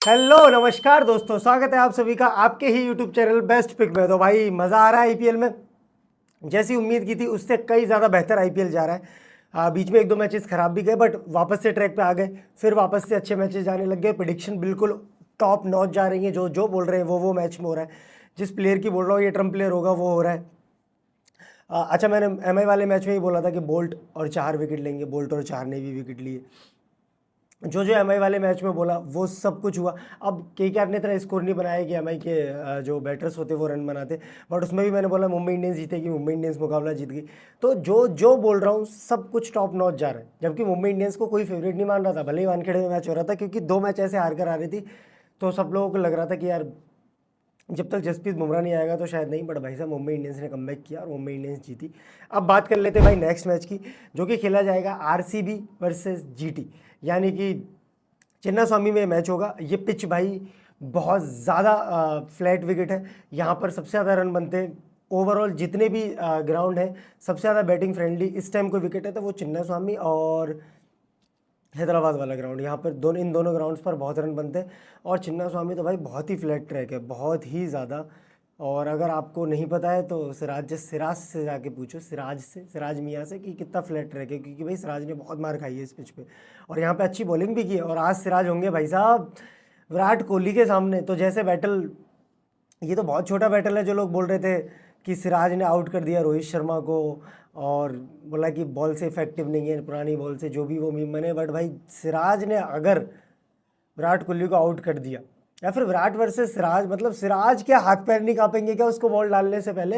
Hello नमस्कार दोस्तों, स्वागत है आप सभी का आपके ही यूट्यूब चैनल बेस्ट पिक में। तो भाई मज़ा आ रहा है आईपीएल में। जैसी उम्मीद की थी उससे कई ज़्यादा बेहतर आईपीएल जा रहा है। बीच में एक दो मैचेस खराब भी गए बट वापस से ट्रैक पे आ गए, फिर वापस से अच्छे मैचेस जाने लग गए। प्रिडिक्शन बिल्कुल टॉप नॉच जा रही है। जो जो बोल रहे हैं वो मैच में हो रहा है। जिस प्लेयर की बोल रहा हूँ ये ट्रम्प प्लेयर होगा वो हो रहा है। अच्छा, मैंने एमआई वाले मैच में ही बोला था कि बोल्ट और 4 विकेट लेंगे। बोल्ट और 4 ने भी विकेट लिए। जो जो एमआई वाले मैच में बोला वो सब कुछ हुआ। अब केकेआर ने इतना स्कोर नहीं बनाया कि एमआई के जो बैटर्स होते वो रन बनाते, बट उसमें भी मैंने बोला मुंबई इंडियंस जीतेगी, मुंबई इंडियंस मुकाबला जीत गई। तो जो जो बोल रहा हूँ सब कुछ टॉप नॉच जा रहा है। जबकि मुंबई इंडियंस को कोई फेवरेट नहीं मान रहा था, भले ही वानखेड़े में मैच हो रहा था, क्योंकि 2 मैच ऐसे हार कर आ रही थी। तो सब लोगों को लग रहा था कि यार जब तक जसप्रीत बुमराह नहीं आएगा तो शायद नहीं। बट भाई साहब मुंबई इंडियंस ने कमबैक किया और मुंबई इंडियंस जीती। अब बात कर लेते हैं भाई नेक्स्ट मैच की, जो कि खेला जाएगा आरसीबी वर्सेस जीटी, यानी कि चिन्ना स्वामी में मैच होगा। ये पिच भाई बहुत ज़्यादा फ्लैट विकेट है। यहाँ पर सबसे ज़्यादा रन बनते हैं। ओवरऑल जितने भी ग्राउंड है सबसे ज़्यादा बैटिंग फ्रेंडली इस टाइम कोई विकेट है तो वो चिन्ना स्वामी और हैदराबाद वाला ग्राउंड। यहाँ पर इन दोनों ग्राउंड्स पर बहुत रन बनते हैं। और चिन्ना स्वामी तो भाई बहुत ही फ्लैट ट्रैक है, बहुत ही ज़्यादा। और अगर आपको नहीं पता है तो सिराज से जाके पूछो, सिराज मियाँ से, कि कितना फ्लैट ट्रैक है। क्योंकि भाई सिराज ने बहुत मार खाई है इस पिच पे और यहाँ पे अच्छी बॉलिंग भी की है। और आज सिराज होंगे भाई साहब विराट कोहली के सामने। तो जैसे बैटल, ये तो बहुत छोटा बैटल है। जो लोग बोल रहे थे कि सिराज ने आउट कर दिया रोहित शर्मा को और बोला कि बॉल से इफेक्टिव नहीं है, पुरानी बॉल से, जो भी वो मीम बने, बट भाई सिराज ने अगर विराट कोहली को आउट कर दिया, या फिर विराट वर्सेस सिराज, मतलब सिराज क्या हाथ पैर नहीं कांपेंगे क्या उसको बॉल डालने से पहले?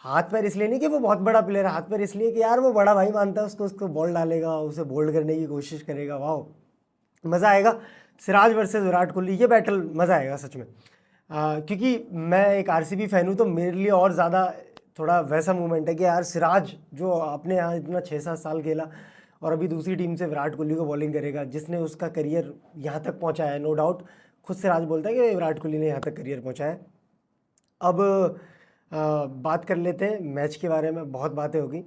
हाथ पैर इसलिए नहीं कि वो बहुत बड़ा प्लेयर है, हाथ पैर इसलिए कि यार वो बड़ा भाई मानता है उसको, उसको बॉल डालेगा, उसे बोल्ड करने की कोशिश करेगा। वाह, मज़ा आएगा। सिराज वर्सेस विराट कोहली, ये बैटल मज़ा आएगा सच में। क्योंकि मैं एक आरसीबी फैन हूँ तो मेरे लिए और ज़्यादा थोड़ा वैसा मूवमेंट है कि यार सिराज जो अपने यहाँ इतना 6-7 साल खेला और अभी दूसरी टीम से विराट कोहली को बॉलिंग करेगा, जिसने उसका करियर यहाँ तक पहुँचाया है। नो डाउट खुद सिराज बोलता है कि विराट कोहली ने यहाँ तक करियर पहुँचाया है। अब बात कर लेते हैं मैच के बारे में, बहुत बातें होगी।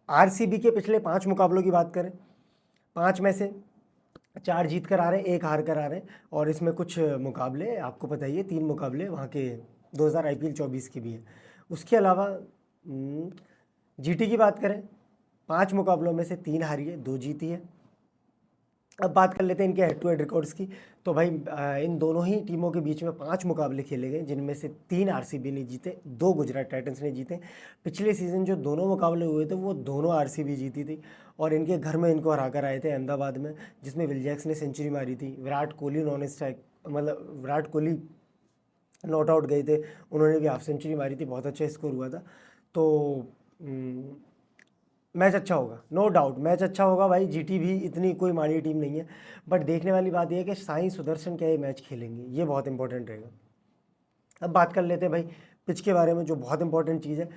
आरसीबी के पिछले 5 मुकाबलों की बात करें, 5 में से 4 जीत कर आ रहे हैं, 1 हार कर आ रहे हैं। और इसमें कुछ मुकाबले आपको पता ही है, 3 मुकाबले वहाँ के 2000 आईपीएल 24 के भी है। उसके अलावा जीटी की बात करें, 5 मुकाबलों में से 3 हारी है, 2 जीती है। अब बात कर लेते हैं इनके हेड टू हेड रिकॉर्ड्स की। तो भाई इन दोनों ही टीमों के बीच में 5 मुकाबले खेले गए, जिनमें से 3 आरसीबी ने जीते, 2 गुजरात टाइटंस ने जीते। पिछले सीज़न जो दोनों मुकाबले हुए थे वो दोनों आरसीबी जीती थी और इनके घर में इनको हरा कर आए थे अहमदाबाद में, जिसमें विल जैक्स ने सेंचुरी मारी थी। विराट कोहली नॉन स्ट्राइक, मतलब विराट कोहली नॉट आउट गए थे, उन्होंने भी हाफ सेंचुरी मारी थी, बहुत अच्छा स्कोर हुआ था। तो मैच अच्छा होगा, नो डाउट मैच अच्छा होगा भाई। जीटी भी इतनी कोई माड़ी टीम नहीं है, बट देखने वाली बात यह है कि साई सुदर्शन क्या ये मैच खेलेंगे, ये बहुत इंपॉर्टेंट रहेगा। अब बात कर लेते हैं भाई पिच के बारे में, जो बहुत इंपॉर्टेंट चीज़ है।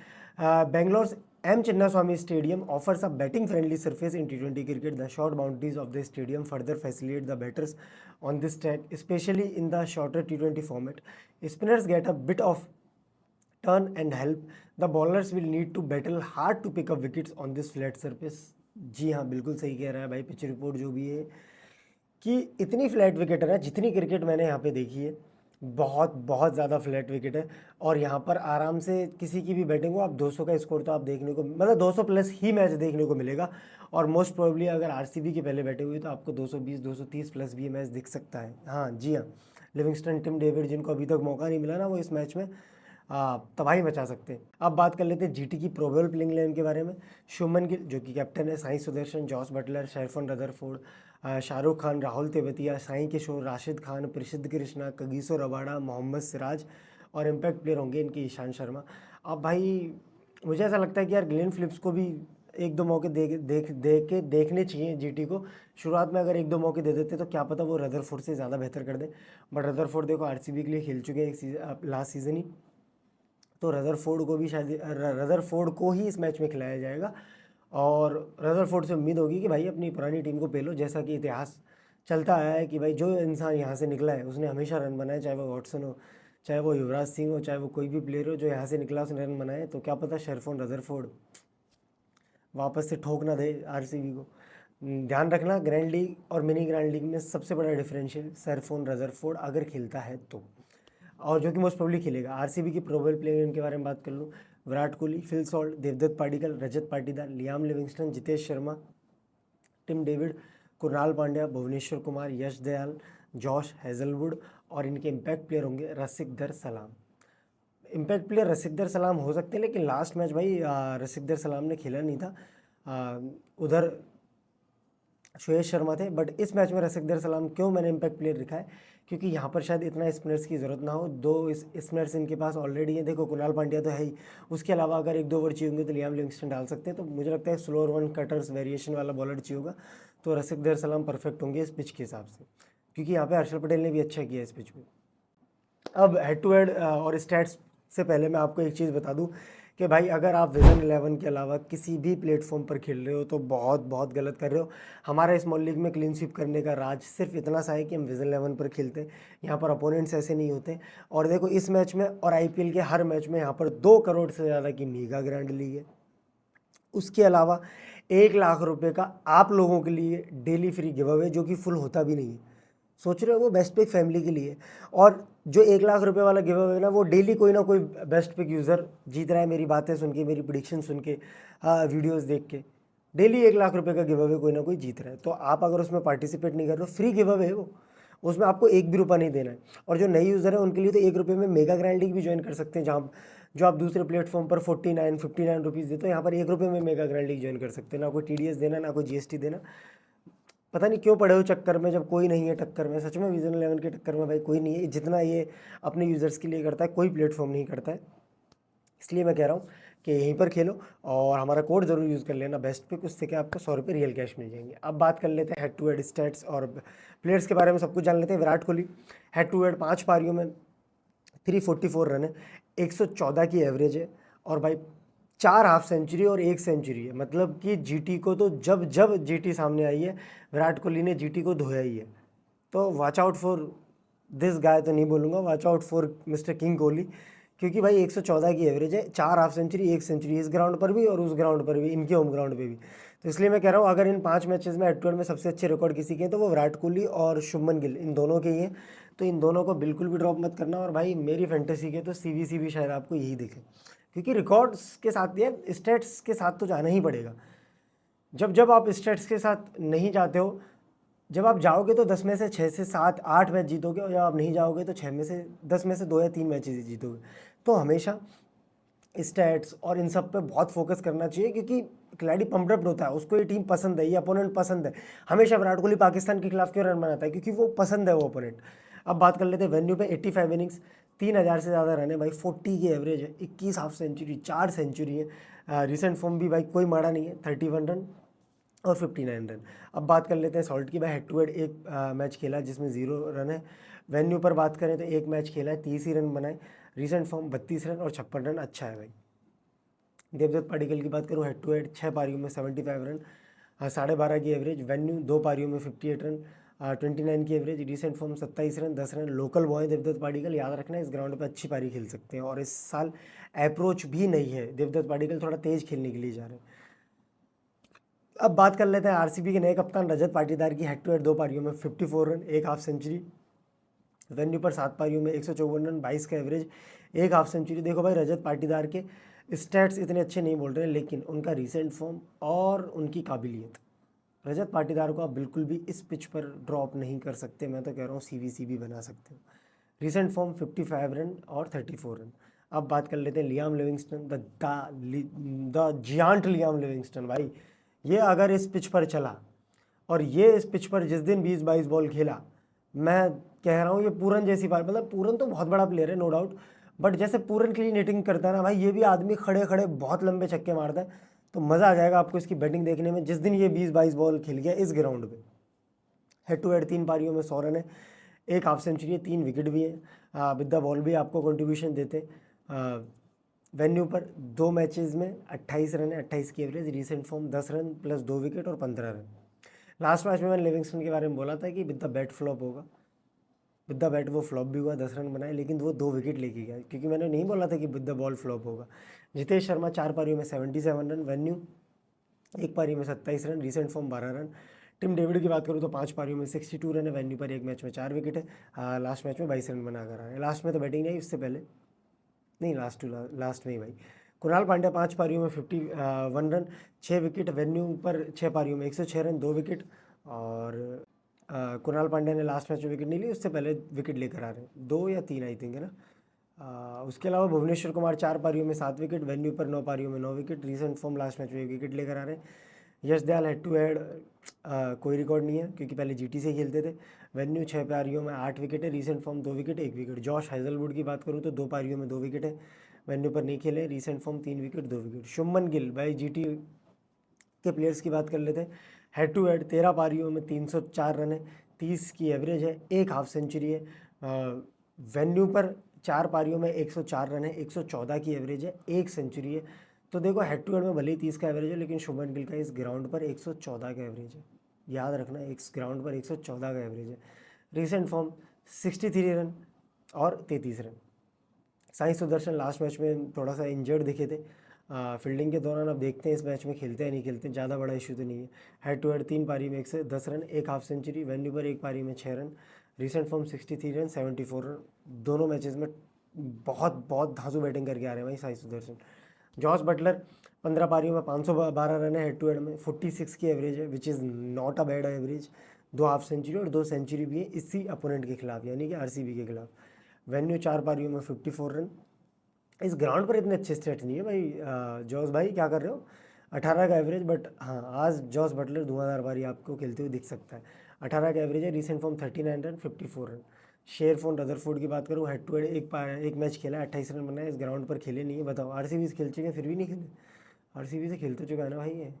Bangalore M Chinnaswamy stadium offers a batting friendly surface in T20 cricket. The short boundaries of the stadium further facilitate the batters on this track, especially in the shorter T20 format. Spinners get a bit of turn and help. The bowlers will need to battle hard to pick up wickets on this flat surface. जी हाँ, बिल्कुल सही कह रहा है भाई। Pitch report जो भी है कि इतनी फ्लैट विकेट है ना, जितनी क्रिकेट मैंने यहाँ पे देखी है, बहुत बहुत ज़्यादा फ्लैट विकेट है। और यहाँ पर आराम से किसी की भी बैटिंग हो, आप 200 का स्कोर तो आप देखने को, मतलब 200 प्लस ही मैच देखने को मिलेगा। और मोस्ट प्रोबेबली अगर आरसीबी की पहले बैटिंग हुई तो आपको 220 230 प्लस भी मैच दिख सकता है। हाँ जी हाँ, लिविंगस्टन, टिम डेविड, जिनको अभी तक मौका नहीं मिला ना, वो इस मैच में तबाही मचा सकते हैं। अब बात कर लेते हैं जीटी की प्रोबेबल प्लेइंग इलेवन के बारे में। शुभमन गिल जो कि कैप्टन है, Sai Sudharsan, Jos Buttler, Sherfane Rutherford, Shahrukh Khan, Rahul Tewatia, Sai Kishore, Rashid Khan, Prasidh Krishna, Kagiso Rabada, Mohammed Siraj और इम्पैक्ट प्लेयर होंगे इनके ईशान शर्मा। अब भाई मुझे ऐसा लगता है कि यार ग्लेन फिलिप्स को भी 1-2 मौके देखने चाहिए जीटी को। शुरुआत में अगर 1-2 मौके दे देते तो क्या पता वो रदरफोर्ड से ज़्यादा बेहतर कर दे। बट रदरफोर्ड देखो आरसीबी के लिए खेल चुके हैं लास्ट सीज़न ही, तो रदरफोर्ड को भी शायद रदरफोर्ड को ही इस मैच में खिलाया जाएगा। और रदरफोर्ड से उम्मीद होगी कि भाई अपनी पुरानी टीम को पेलो, जैसा कि इतिहास चलता आया है कि भाई जो इंसान यहाँ से निकला है उसने हमेशा रन बनाए, चाहे वो वॉटसन हो, चाहे वो युवराज सिंह हो, चाहे वो कोई भी प्लेयर हो, जो यहाँ से निकला उसने रन बनाए। तो क्या पता शेरफोन रदरफोर्ड वापस से ठोक ना दे आरसीबी को। ध्यान रखना ग्रैंड लीग और मिनी ग्रैंड लीग में सबसे बड़ा डिफरेंशियल सरफोन रदरफोर्ड अगर खेलता है तो, और जो कि मोस्ट प्रोबेबली खेलेगा। आरसीबी की प्रोबेबल प्लेयर के बारे में बात कर लूँ, Virat Kohli, Phil Salt, Devdutt Padikkal, Rajat Patidar, Liam Livingstone, Jitesh Sharma, Tim David, Krunal Pandya, Bhuvneshwar Kumar, Yash Dayal, Josh Hazlewood, और इनके इम्पैक्ट प्लेयर होंगे रसिकदर सलाम। इम्पैक्ट प्लेयर रसिकदर सलाम हो सकते हैं, लेकिन लास्ट मैच भाई रसिकदर सलाम ने खेला नहीं था, उधर श्रेयस शर्मा थे। बट इस मैच में रसिकदर सलाम क्यों मैंने इम्पैक्ट प्लेयर लिखा है, क्योंकि यहाँ पर शायद इतना स्पिनर्स की ज़रूरत ना हो, दो स्पिनर्स इनके पास ऑलरेडी हैं। देखो कुणाल पांड्या तो है ही, उसके अलावा अगर एक दो ओवर चाहिए होंगे तो लियाम लिविंगस्टन डाल सकते हैं। तो मुझे लगता है स्लोअर वन कटर्स वेरिएशन वाला बॉलर चाहिए होगा, तो रसिकदर सलाम परफेक्ट होंगे इस पिच के हिसाब से, क्योंकि यहाँ पे हर्षल पटेल ने भी अच्छा किया इस पिच में। अब हेड टू हेड और स्टैट्स से पहले मैं आपको एक चीज़ बता दूं कि भाई अगर आप विजन 11 के अलावा किसी भी प्लेटफॉर्म पर खेल रहे हो तो बहुत बहुत गलत कर रहे हो। हमारा स्मॉल लीग में क्लीन स्वीप करने का राज सिर्फ इतना सा है कि हम विजन 11 पर खेलते हैं, यहाँ पर अपोनेंट्स ऐसे नहीं होते। और देखो इस मैच में और आईपीएल के हर मैच में यहाँ पर 2 करोड़ से ज़्यादा की मेगा ग्रैंड लीग है। उसके अलावा 1 लाख रुपए का आप लोगों के लिए डेली फ्री गिव अवे, जो कि फुल होता भी नहीं है। सोच रहे हो, वो बेस्ट पिक फैमिली के लिए। और जो 1 लाख रुपए वाला गिव अवे ना, वो डेली कोई ना कोई बेस्ट पिक यूज़र जीत रहा है, मेरी बातें सुन के, मेरी प्रिडिक्शन सुन के, वीडियोस देख के। डेली 1 लाख रुपए का गिव अवे कोई ना कोई जीत रहा है, तो आप अगर उसमें पार्टिसिपेट नहीं कर रहे हो, फ्री गिव अवे है वो, उसमें आपको 1 भी रुपया नहीं देना है। और जो नए यूज़र है उनके लिए तो 1 रुपये में मेगा ग्रैंड लीग भी ज्वाइन कर सकते हैं, जहाँ जो आप दूसरे प्लेटफॉर्म पर 59 रुपीज़ देते हो, यहाँ पर 1 रुपये में मेगा ग्रैंड लीग ज्वाइन कर सकते हैं। ना कोई टीडीएस देना, ना कोई जीएसटी देना। पता नहीं क्यों पड़े हो चक्कर में, जब कोई नहीं है टक्कर में। सच में विजन 11 के टक्कर में भाई कोई नहीं है, जितना ये अपने यूज़र्स के लिए करता है कोई प्लेटफॉर्म नहीं करता है। इसलिए मैं कह रहा हूँ कि यहीं पर खेलो और हमारा कोड ज़रूर यूज़ कर लेना बेस्ट पिक, उससे क्या आपको 100 रुपये रियल कैश मिल जाएंगे। अब बात कर लेते हैं हेड टू हेड स्टैट्स और प्लेयर्स के बारे में सब कुछ जान लेते हैं। Virat Kohli head to head 5 पारियों में 344 रन है, 114 की एवरेज है, और भाई 4 हाफ सेंचुरी और 1 सेंचुरी है। मतलब कि जीटी को तो जब जब जीटी सामने आई है, विराट कोहली ने जीटी को धोया ही है। तो watch out for this guy तो नहीं बोलूँगा, watch out for mister king Kohli, क्योंकि भाई 114 की एवरेज है, 4 हाफ सेंचुरी, 1 सेंचुरी, इस ग्राउंड पर भी और उस ग्राउंड पर भी, इनके होम ग्राउंड पे भी। तो इसलिए मैं कह रहा हूँ अगर इन 5 मैचेस में हेड टू हेड में सबसे अच्छे रिकॉर्ड किसी के हैं तो वो विराट कोहली और शुभमन गिल, इन दोनों के ही हैं। तो इन दोनों को बिल्कुल भी ड्रॉप मत करना। और भाई मेरी फैंटेसी के तो सीवीसी भी शायद आपको यही दिखे, क्योंकि रिकॉर्ड्स के साथ या स्टेट्स के साथ तो जाना ही पड़ेगा। जब जब आप स्टेट्स के साथ नहीं जाते हो, जब आप जाओगे तो 10 में से 6 से 7 8 मैच जीतोगे, और जब आप नहीं जाओगे तो 6 में से 10 में से 2 या 3 मैचेस जीतोगे। तो हमेशा स्टैट्स और इन सब पे बहुत फोकस करना चाहिए, क्योंकि खिलाड़ी पम्प्ड अप होता है, उसको ये टीम पसंद है, ये अपोनेंट पसंद है। हमेशा विराट कोहली पाकिस्तान के खिलाफ क्यों रन बनाता है, क्योंकि वो पसंद है वो अपोनेंट। अब बात कर लेते हैं वेन्यू पे। 85 इनिंग्स, 3000 से ज़्यादा रन है भाई, 40 की एवरेज है, 21 हाफ सेंचुरी, 4 सेंचुरी है। रिसेंट फॉर्म भी भाई कोई माड़ा नहीं है, 31 रन और 59 रन। अब बात कर लेते हैं सॉल्ट की। भाई हेड टू हेड एक मैच खेला जिसमें 0 रन है। वेन्यू पर बात करें तो एक मैच खेला है, 30 ही रन बनाए। रिसेंट फॉर्म 32 रन और 56 रन, अच्छा है भाई। देवदत्त पाडिक्कल की बात करूँ, हेड टू हेड 6 पारियों में 75 रन, 12.5 की एवरेज। वेन्यू 2 पारियों में 58 रन, 29 की average. Recent form 27 run, 10 run. Local boy Devdutt Padikkal, याद रखना इस ग्राउंड पे अच्छी पारी खेल सकते हैं, और इस साल अप्रोच भी नहीं है, देवदत्त पाडिक्कल थोड़ा तेज खेलने के लिए जा रहे हैं। अब बात कर लेते हैं आरसीबी के नए कप्तान रजत पाटीदार की। हेड टू हेड 2 पारियों में 54 रन, 1 हाफ सेंचुरी। वेन्यू पर 7 पारियों में 154 रन, 22 का एवरेज, 1 हाफ सेंचुरी। देखो भाई रजत पाटीदार के स्टैट्स इतने अच्छे नहीं बोल रहे हैं, लेकिन उनका रिसेंट फॉर्म और उनकी काबिलियत, रजत पाटीदार को आप बिल्कुल भी इस पिच पर ड्रॉप नहीं कर सकते। मैं तो कह रहा हूँ सीवीसी भी बना सकते हो। रिसेंट फॉर्म 55 रन और 34 रन। अब बात कर लेते हैं Liam Livingstone, the giant Liam Livingstone. भाई ये अगर इस पिच पर चला, और ये इस पिच पर जिस दिन 20-22 बॉल खेला, मैं कह रहा हूँ ये पूरन जैसी बात, मतलब पूरन तो बहुत बड़ा प्लेयर है नो डाउट, बट जैसे पूरन क्लीन हिटिंग करता है ना भाई, ये भी आदमी खड़े खड़े बहुत लंबे छक्के मारता है। तो मज़ा आ जाएगा आपको इसकी बैटिंग देखने में जिस दिन ये 20-22 बॉल खेल गया इस ग्राउंड पे। हेड टू हेड 3 पारियों में 100 रन है, 1 हाफ सेंचुरी है, 3 विकेट भी है। विद द बॉल भी आपको कंट्रीब्यूशन देते। वेन्यू पर 2 मैचेस में 28 रन है, 28 की average. Recent form 10 run plus 2 wicket और 15 रन। लास्ट मैच में मैंने लिविंगस्टन के बारे में बोला था कि विद द बैट फ्लॉप होगा, विद द बैट वो फ्लॉप भी हुआ, 10 रन बनाए, लेकिन वो 2 विकेट लेके गया, क्योंकि मैंने नहीं बोला था कि विद द बॉल फ्लॉप होगा। जितेश शर्मा 4 पारियों में 77 रन। वेन्यू एक पारी में 27 run, recent form 12 run. Tim David की बात करूँ तो 5 पारियों में 62 रन है, वेन्यू पर एक मैच में 4 विकेट है। लास्ट मैच में 22 रन बनाकर आए। लास्ट में तो बैटिंग नहीं, उससे पहले नहीं, लास्ट में ही भाई। कुणाल पांड्या 5 पारियों में 51 रन, 6 विकेट, वेन्यू पर 6 पारियों में 106 रन, 2 विकेट। और कुणाल पांड्या ने लास्ट मैच में विकेट नहीं ली, उससे पहले विकेट लेकर आ रहे हैं, 2 या 3 आई थिंक है ना। उसके अलावा भुवनेश्वर कुमार 4 पारियों में 7 विकेट, वेन्यू पर 9 पारियों में 9 wicket, recent form last match में 1 विकेट लेकर आ रहे हैं। यश दयाल हेड टू हेड कोई रिकॉर्ड नहीं है क्योंकि पहले जीटी से खेलते थे। वेन्यू 6 पारियों में 8 विकेट है, recent form 2 wicket 1 wicket. Josh Hazlewood की बात करूँ तो 2 पारियों में 2 विकेट है, वेन्यू पर नहीं खेले, recent form 3 wicket 2 wicket. Shubman Gill भाई जीटी के प्लेयर्स की बात कर लेते हैं। हेड टू हेड 13 पारियों में 304 रन है, 30 की एवरेज है, एक हाफ सेंचुरी है। वेन्यू पर 4 पारियों में 104 रन है, 114 की एवरेज है, एक सेंचुरी है। तो देखो हेड टू हेड में भले ही 30 का एवरेज है, लेकिन शुभमन गिल का इस ग्राउंड पर 114 का एवरेज है। याद रखना, इस ग्राउंड पर 114 का एवरेज है। रिसेंट फॉर्म 63 रन और 33 run. Sai Sudarshan last match में थोड़ा सा इंजर्ड दिखे थे फील्डिंग के दौरान। अब देखते हैं इस मैच में खेलते हैं नहीं खेलते, ज़्यादा बड़ा इशू तो नहीं है। हेड टू हेड 3 पारी में 110 रन, एक हाफ सेंचुरी, वेन्यू पर एक पारी में 6 run, recent form 63 run 74 run. दोनों मैचेस में बहुत बहुत धांसू बैटिंग करके आ रहे हैं भाई साई सुदर्शन। जॉस बटलर 15 पारियों में 512 रन है, हेड टू हेड में 46 की एवरेज है, which is not a bad average. 2 half century और 2 सेंचुरी भी है इसी अपोनेंट के खिलाफ, यानी कि आरसीबी के खिलाफ। वेन्यू 4 पारियों में 54 रन। इस ग्राउंड पर इतने अच्छे स्टेट नहीं है भाई। जॉस भाई क्या कर रहे हो, 18 का एवरेज, बट हाँ आज जॉस बटलर धुआंधार पारी आपको खेलते हुए दिख सकता है। 18 का एवरेज है, recent form 39 run 54 run. Sherfane Rutherford की बात करूँ, हेड टू हेड एक मैच खेला है, 28 रन बनाए, इस ग्राउंड पर खेले नहीं है। बताओ आरसीबी से खेल चुके हैं फिर भी नहीं खेले, आरसीबी से खेल तो चुका है ना भाई ये।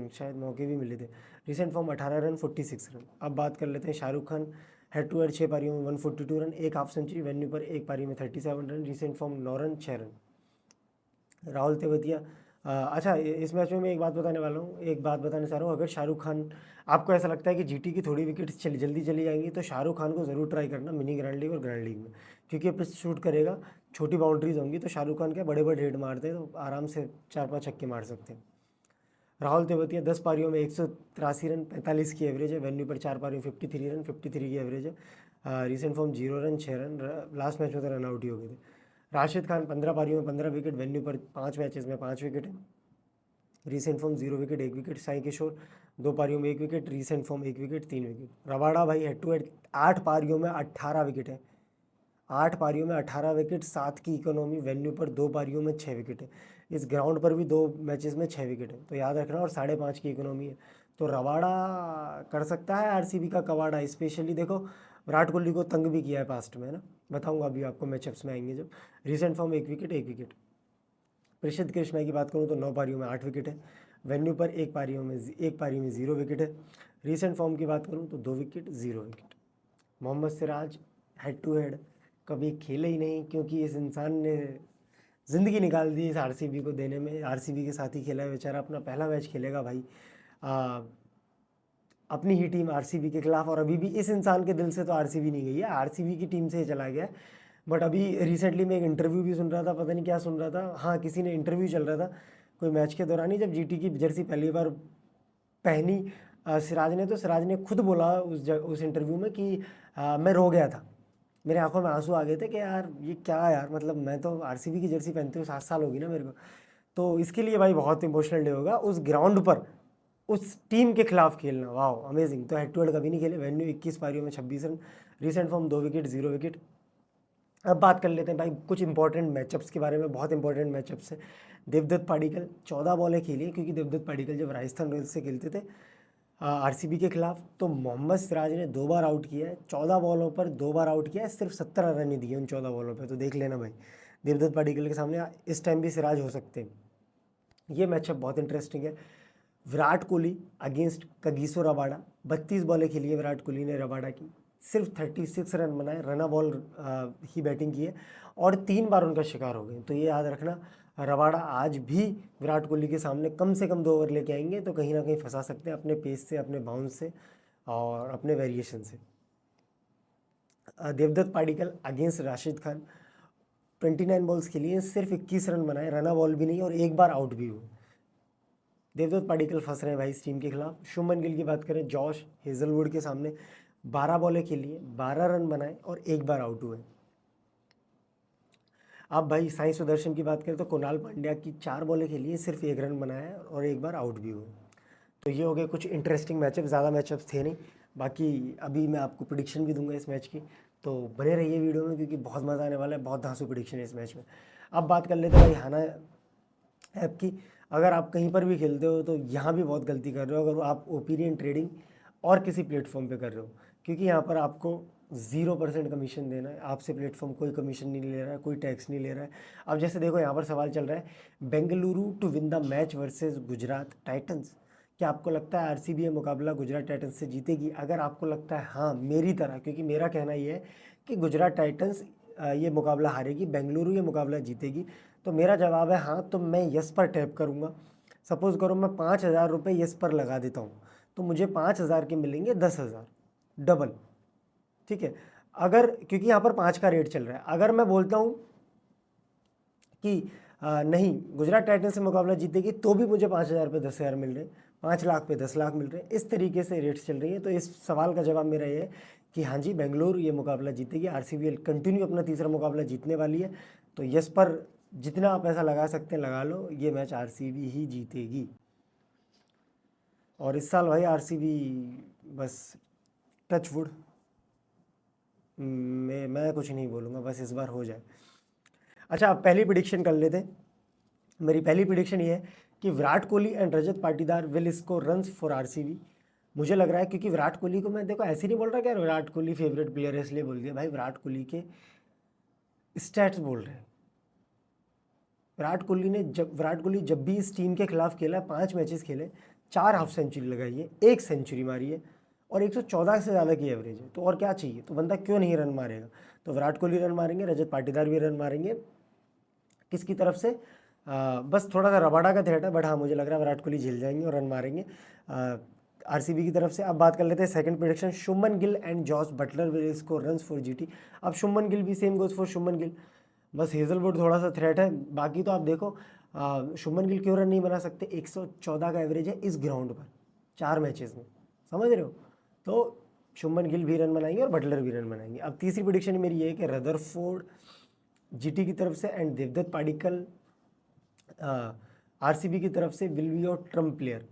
शायद मौके भी मिले थे। Recent form 18 run 46 run. अब बात कर लेते हैं Shahrukh Khan. Head to head 6 पारियों में 142 रन, एक हाफ सेंचुरी, वेन्यू पर एक पारी में 37 run, recent form 9 run 6 run. Rahul Tewatia अच्छा इस मैच में मैं एक बात बताने वाला हूँ, एक बात बताना चाह रहा हूँ। अगर शाहरुख खान, आपको ऐसा लगता है कि जीटी की थोड़ी विकेट्स जल्दी चली जाएंगी, तो शाहरुख खान को ज़रूर ट्राई करना मिनी ग्रैंड लीग और ग्रैंड लीग में, क्योंकि पिच शूट करेगा, छोटी बाउंड्रीज होंगी, तो शाहरुख खान क्या बड़े बड़े हिट मारते हैं, तो आराम से 4-5 छक्के मार सकते हैं। राहुल तेवतिया 10 पारियों में 183 रन, 45 की एवरेज है, वेन्यू पर 4 पारियों में 53 रन, 53 की एवरेज है। Recent form 0 run 6 run, last match में तो रन आउट ही हो गए थे। राशिद खान 15 पारियों में 15 विकेट, वेन्यू पर 5 मैचेस में 5 विकेट है, recent form 0 wicket 1 wicket. Sai Kishore 2 पारियों में 1 wicket, recent form 1 wicket 3 wicket. Rabada भाई हेड टू हेड 8 पारियों में 18 विकेट है, 8 पारियों में 18 विकेट, 7 की इकोनॉमी, वेन्यू पर 2 पारियों में 6 विकेट है, इस ग्राउंड पर भी 2 मैचेस में 6 विकेट है, तो याद रखना। और 5.5 की इकोनॉमी है, तो रबाड़ा कर सकता है आरसीबी का कवाड़ा। स्पेशली देखो विराट कोहली को तंग भी किया है पास्ट में, है ना, बताऊंगा अभी आपको मैचअप्स में आएंगे जब। Recent form 1 wicket 1 wicket. प्रसिद्ध कृष्णा की बात करूँ तो 9 पारियों में 8 विकेट है, वेन्यू पर एक पारी में 0 विकेट है। रिसेंट फॉर्म की बात करूँ तो 2 wicket 0 wicket. Mohammed Siraj head to head कभी खेले ही नहीं, क्योंकि इस इंसान ने ज़िंदगी निकाल दी इस आरसीबी को देने में। आरसीबी के साथ ही खेला है बेचारा, अपना पहला मैच खेलेगा भाई अपनी ही टीम आरसीबी के खिलाफ, और अभी भी इस इंसान के दिल से तो आरसीबी नहीं गई है, आरसीबी की टीम से ही चला गया। बट अभी रिसेंटली मैं एक इंटरव्यू भी सुन रहा था, पता नहीं क्या सुन रहा था, हाँ किसी ने इंटरव्यू चल रहा था कोई मैच के दौरान ही, जब जीटी की जर्सी पहली बार पहनी सिराज ने, तो सिराज ने खुद बोला उस इंटरव्यू में कि मैं रो गया था, मेरे आंखों में आंसू आ गए थे कि यार ये क्या यार, मतलब मैं तो आरसीबी की जर्सी पहनते हुए 7 साल होगी ना मेरे को। तो इसके लिए भाई बहुत इमोशनल डे होगा उस ग्राउंड पर, उस टीम के खिलाफ खेलना, वाह अमेजिंग। तो हेड टू हेड कभी नहीं खेले, वेन्यू 21 पारियों में 26 run, recent form 2 wicket 0 wicket. अब बात कर लेते हैं भाई कुछ इंपॉर्टेंट मैचअप्स के बारे में, बहुत इंपॉर्टेंट मैचअप्स है। देवदत्त पाडिक्कल 14 बॉलें खेली, क्योंकि देवदत्त पाडिक्कल जब राजस्थान रॉयल्स से खेलते थे आरसीबी के खिलाफ, तो मोहम्मद सिराज ने 2 बार आउट किया है, 14 बॉलों पर 2 बार आउट किया है, सिर्फ 17 रन ही दिए उन 14 बॉलों पर। तो देख लेना भाई, देवदत्त पाडिक्कल के सामने इस टाइम भी सिराज हो सकते हैं। ये मैचअप बहुत इंटरेस्टिंग है। Virat Kohli against Kagiso Rabada, 32 बॉलें खेली है विराट कोहली ने रबाडा की, सिर्फ 36 रन बनाए, रना बॉल ही बैटिंग की है, और 3 बार उनका शिकार हो गए। तो ये याद रखना, रबाडा आज भी विराट कोहली के सामने कम से कम 2 ओवर लेके आएंगे, तो कहीं ना कहीं फंसा सकते हैं अपने पेस से, अपने बाउंस से और अपने वेरिएशन से। देवदत्त पाडिक्कल अगेंस्ट राशिद खान, 29 बॉल्स खेली हैं, सिर्फ 21 रन बनाए, रना बॉल भी नहीं, और एक बार आउट भी हुए। देवदत्त पाडिक्कल फंस रहे हैं भाई इस टीम के खिलाफ। शुभमन गिल की बात करें, जॉश हेजलवुड के सामने 12 बॉलें खेली, 12 रन बनाए और एक बार आउट हुए। अब भाई साई सुदर्शन की बात करें तो कुणाल पांड्या की 4 बॉलें खेली है, सिर्फ 1 रन बनाया है और एक बार आउट भी हुए। तो ये हो गए कुछ इंटरेस्टिंग मैचअप, ज़्यादा मैचअप्स थे नहीं। बाकी अभी मैं आपको प्रिडिक्शन भी दूंगा इस मैच की, तो बने रहिए वीडियो में क्योंकि बहुत मज़ा आने वाला है, बहुत धांसू प्रिडिक्शन है इस मैच में। अब बात कर लेते हैं भाई हाना ऐप की। अगर आप कहीं पर भी खेलते हो तो यहाँ भी बहुत गलती कर रहे हो अगर आप ओपिनियन ट्रेडिंग और किसी प्लेटफॉर्म पे कर रहे हो, क्योंकि यहाँ पर आपको 0% कमीशन देना है। आपसे प्लेटफॉर्म कोई कमीशन नहीं ले रहा है, कोई टैक्स नहीं ले रहा है। अब जैसे देखो यहाँ पर सवाल चल रहा है, Bengaluru to win the match versus Gujarat titans. क्या आपको लगता है आरसीबी ये मुकाबला गुजरात टाइटंस से जीतेगी? अगर आपको लगता है हाँ मेरी तरह, क्योंकि मेरा कहना ये है कि गुजरात टाइटंस ये मुकाबला हारेगी, बेंगलुरु ये मुकाबला जीतेगी, तो मेरा जवाब है हाँ, तो मैं यस पर टैप करूँगा। सपोज़ करो मैं 5,000 रुपये यस पर लगा देता हूँ, तो मुझे 5,000 के मिलेंगे 10,000, डबल। ठीक है, अगर क्योंकि यहाँ पर 5 का रेट चल रहा है, अगर मैं बोलता हूँ कि नहीं गुजरात टाइटंस से मुकाबला जीतेगी, तो भी मुझे 5,000 पे 10,000 मिल रहे हैं, 5 लाख पे 10 लाख मिल रहे हैं। इस तरीके से रेट्स चल रही हैं। तो इस सवाल का जवाब मेरा ये है कि हाँ जी, बेंगलुरु ये मुकाबला जीतेगी, आरसीबी कंटिन्यू अपना तीसरा मुकाबला जीतने वाली है। तो यस पर जितना आप पैसा लगा सकते हैं लगा लो, ये मैच आरसीबी ही जीतेगी। और इस साल भाई आरसीबी बस टच वुड, मैं कुछ नहीं बोलूँगा, बस इस बार हो जाए। अच्छा, अब पहली प्रिडिक्शन कर लेते हैं। मेरी पहली प्रिडिक्शन ये है कि Virat Kohli and Rajat Patidar will score runs for RCB. मुझे लग रहा है, क्योंकि विराट कोहली को मैं देखो ऐसे नहीं बोल रहा कि यार विराट कोहली फेवरेट प्लेयर है इसलिए बोल दिया, भाई विराट कोहली के स्टैट्स बोल रहे हैं। विराट कोहली जब भी इस टीम के खिलाफ खेला है, 5 मैचेस खेले, 4 हाफ सेंचुरी लगाई है, 1 सेंचुरी मारी है और 114 से ज़्यादा की एवरेज है। तो और क्या चाहिए? तो बंदा क्यों नहीं रन मारेगा? तो विराट कोहली रन मारेंगे, रजत पाटीदार भी रन मारेंगे। किसकी तरफ से? बस थोड़ा सा रबाडा का थ्रेट है, बट हाँ मुझे लग रहा है विराट कोहली झेल जाएंगे और रन मारेंगे आरसीबी की तरफ से। अब बात कर लेते हैं second prediction, Shubman Gill and Jos Buttler will score runs for GT. अब शुभमन गिल भी same goes for Shubman Gill, बस हेजलवुड थोड़ा सा थ्रेट है। बाकी तो आप देखो शुभमन गिल क्यों रन नहीं बना सकते? 114 का एवरेज है इस ग्राउंड पर 4 मैचेस में, समझ रहे हो? तो शुभमन गिल भी रन बनाएंगे और बटलर भी रन बनाएंगे। अब तीसरी प्रेडिक्शन मेरी ये है कि रदरफोर्ड जीटी की तरफ से एंड देवदत्त पाडिक्कल आरसीबी की तरफ से will be your Trump player.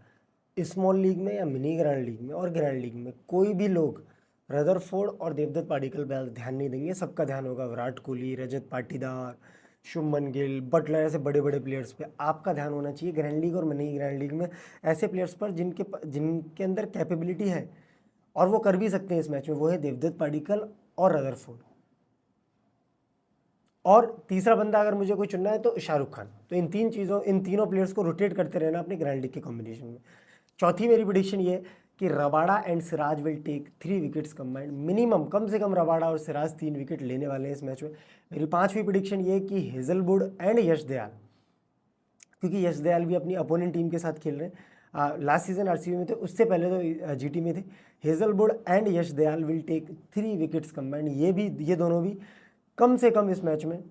Small league में या मिनी ग्रैंड लीग में और ग्रैंड लीग में कोई भी लोग रदरफोर्ड और देवदत्त पाडिक्कल पे ध्यान नहीं देंगे, सबका ध्यान होगा विराट कोहली, रजत पाटीदार, शुभमन गिल, बटलर, ऐसे बड़े बड़े प्लेयर्स पे आपका ध्यान होना चाहिए। ग्रैंड लीग और मिनी ग्रैंड लीग में ऐसे प्लेयर्स पर जिनके अंदर कैपेबिलिटी है और वो कर भी सकते हैं इस मैच में, वो है देवदत्त पाडिक्कल और रदरफोर्ड। और तीसरा बंदा अगर मुझे कोई चुनना है तो शाहरुख खान। तो इन तीनों प्लेयर्स को रोटेट करते रहना अपने ग्रैंड लीग के कॉम्बिनेशन में। चौथी मेरी प्रेडिक्शन ये है कि Rabada and Siraj will take 3 wickets combined. Minimum कम से कम रबाडा और सिराज 3 विकेट लेने वाले हैं इस मैच में। मेरी पांचवी प्रेडिक्शन ये है कि हेजलवुड एंड यश दयाल, क्योंकि यश दयाल भी अपनी अपोनेंट टीम के साथ खेल रहे हैं, लास्ट सीजन आरसीबी में थे, उससे पहले तो जीटी में थे। Hazlewood and Yash Dayal will take 3 wickets combined. ये दोनों भी कम से कम इस मैच में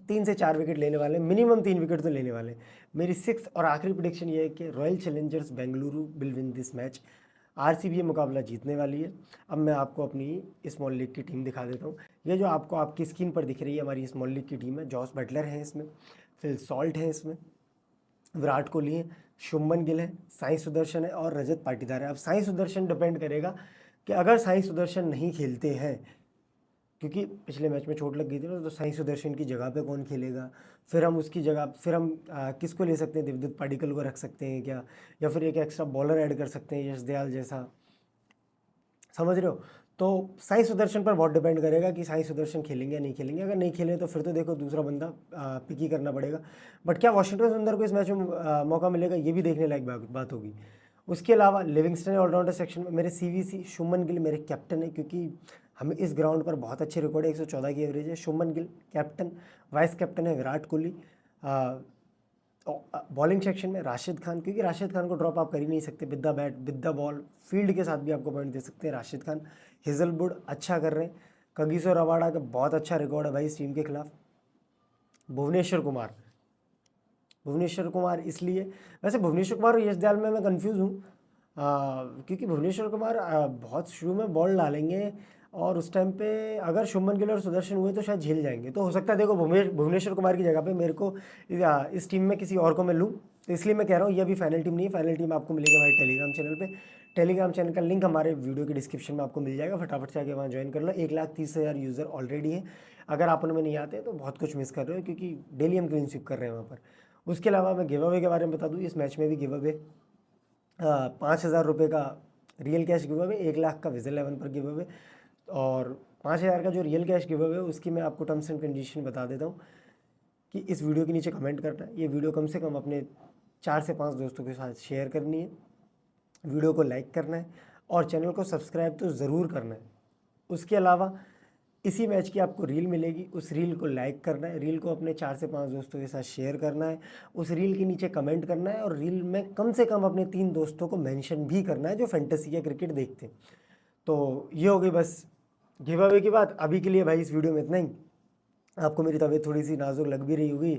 3 से 4 विकेट लेने वाले, मिनिमम 3 विकेट तो लेने वाले। मेरी 6th और आखिरी प्रेडिक्शन ये है कि royal Challengers Bengaluru will win this match. RCB ये मुकाबला जीतने वाली है। अब मैं आपको अपनी स्मॉल लीग की टीम दिखा देता हूँ। ये जो आपको आपकी स्क्रीन पर दिख रही है हमारी स्मॉल लीग की टीम है। जॉस बटलर है इसमें, फिल सॉल्ट है इसमें, विराट कोहली है, शुभमन गिल है, साई सुदर्शन है और रजत पाटीदार है। अब साई सुदर्शन डिपेंड करेगा कि अगर साई सुदर्शन नहीं खेलते हैं, क्योंकि पिछले मैच में चोट लग गई थी ना, तो साई सुदर्शन की जगह पे कौन खेलेगा? फिर हम उसकी जगह किसको ले सकते हैं? देवदत्त पाडिक्कल को रख सकते हैं क्या? या फिर एक एक्स्ट्रा बॉलर ऐड कर सकते हैं यश दयाल जैसा, समझ रहे हो? तो साई सुदर्शन पर बहुत डिपेंड करेगा कि साई सुदर्शन खेलेंगे या नहीं खेलेंगे। अगर नहीं खेले तो फिर तो देखो दूसरा बंदा पिक ही करना पड़ेगा। बट क्या वाशिंगटन सुंदर को इस मैच में मौका मिलेगा? ये भी देखने लायक बात होगी। उसके अलावा लिविंगस्टन ऑलराउंडर सेक्शन में मेरे सीवीसी शुभमन गिल मेरे कैप्टन है, क्योंकि हमें इस ग्राउंड पर बहुत अच्छे रिकॉर्ड है, 114 की एवरेज है। Shubman Gill captain, vice captain है विराट कोहली। बॉलिंग सेक्शन में राशिद खान, क्योंकि राशिद खान को ड्रॉप आप कर ही नहीं सकते, with the bat with the ball, field के साथ भी आपको पॉइंट दे सकते हैं राशिद खान। हेजलवुड अच्छा कर रहे हैं, कगिसो रबाडा का बहुत अच्छा रिकॉर्ड है भाई इस टीम के खिलाफ। भुवनेश्वर भुवनेश्वर कुमार इसलिए, वैसे भुवनेश्वर कुमार और यश दयाल में मैं कंफ्यूज हूँ, क्योंकि भुवनेश्वर कुमार बहुत शुरू में बॉल डालेंगे और उस टाइम पे अगर शुभमन गिल और सुदर्शन हुए तो शायद झेल जाएंगे। तो हो सकता है देखो भुवनेश्वर कुमार की जगह पे मेरे को इस टीम में किसी और को मैं लूँ, तो इसलिए मैं कह रहा हूँ ये अभी फाइनल टीम नहीं है। फाइनल टीम आपको मिलेगी हमारे टेलीग्राम चैनल पे। टेलीग्राम चैनल का लिंक हमारे वीडियो के डिस्क्रिप्शन में आपको मिल जाएगा, फटाफट से आके वहाँ ज्वाइन कर लो। 1,30,000 यूज़र ऑलरेडी हैं। अगर आप उनमें नहीं आते तो बहुत कुछ मिस कर रहे हो, क्योंकि डेली हम क्लीन स्वीप कर रहे हैं वहाँ पर। उसके अलावा मैं गिव अवे के बारे में बता दूँ, इस मैच में भी गिव अवे 5,000 रुपये का रियल कैश गिव अवे, 1,00,000 का विजल 11 पर गिव अवे, और 5,000 का जो रियल कैश गिव अवे उसकी मैं आपको टर्म्स एंड कंडीशन बता देता हूँ कि इस वीडियो के नीचे कमेंट करना है। ये वीडियो कम से कम अपने 4 से 5 दोस्तों के साथ शेयर करनी है, वीडियो को लाइक करना है और चैनल को सब्सक्राइब तो ज़रूर करना है। उसके अलावा इसी मैच की आपको रील मिलेगी, उस रील को लाइक करना है, रील को अपने 4 से 5 दोस्तों के साथ शेयर करना है, उस रील के नीचे कमेंट करना है और रील में कम से कम अपने 3 दोस्तों को मेंशन भी करना है जो फैंटेसी या क्रिकेट देखते हैं। तो ये हो गई बस गिव अवे की बात। अभी के लिए भाई इस वीडियो में इतना ही। आपको मेरी तबीयत थोड़ी सी नाजुक लग भी रही होगी,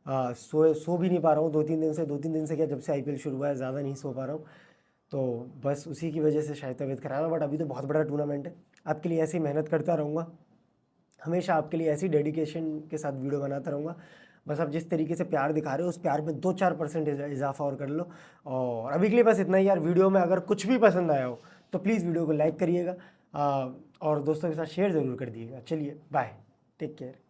सो भी नहीं पा रहा हूँ 2-3 दिन से क्या, जब से IPL शुरू हुआ है ज़्यादा नहीं सो पा रहा हूँ, तो बस उसी की वजह से शायद तबीयत खराब है। बट अभी तो बहुत बड़ा टूर्नामेंट है, आपके लिए ऐसी मेहनत करता रहूँगा, हमेशा आपके लिए ऐसी डेडिकेशन के साथ वीडियो बनाता रहूँगा। बस आप जिस तरीके से प्यार दिखा रहे हो उस प्यार में 2-4% इजाफा और कर लो। और अभी के लिए बस इतना ही यार। वीडियो में अगर कुछ भी पसंद आया हो तो प्लीज़ वीडियो को लाइक करिएगा और दोस्तों के साथ शेयर ज़रूर कर दिएगा। चलिए बाय, टेक केयर।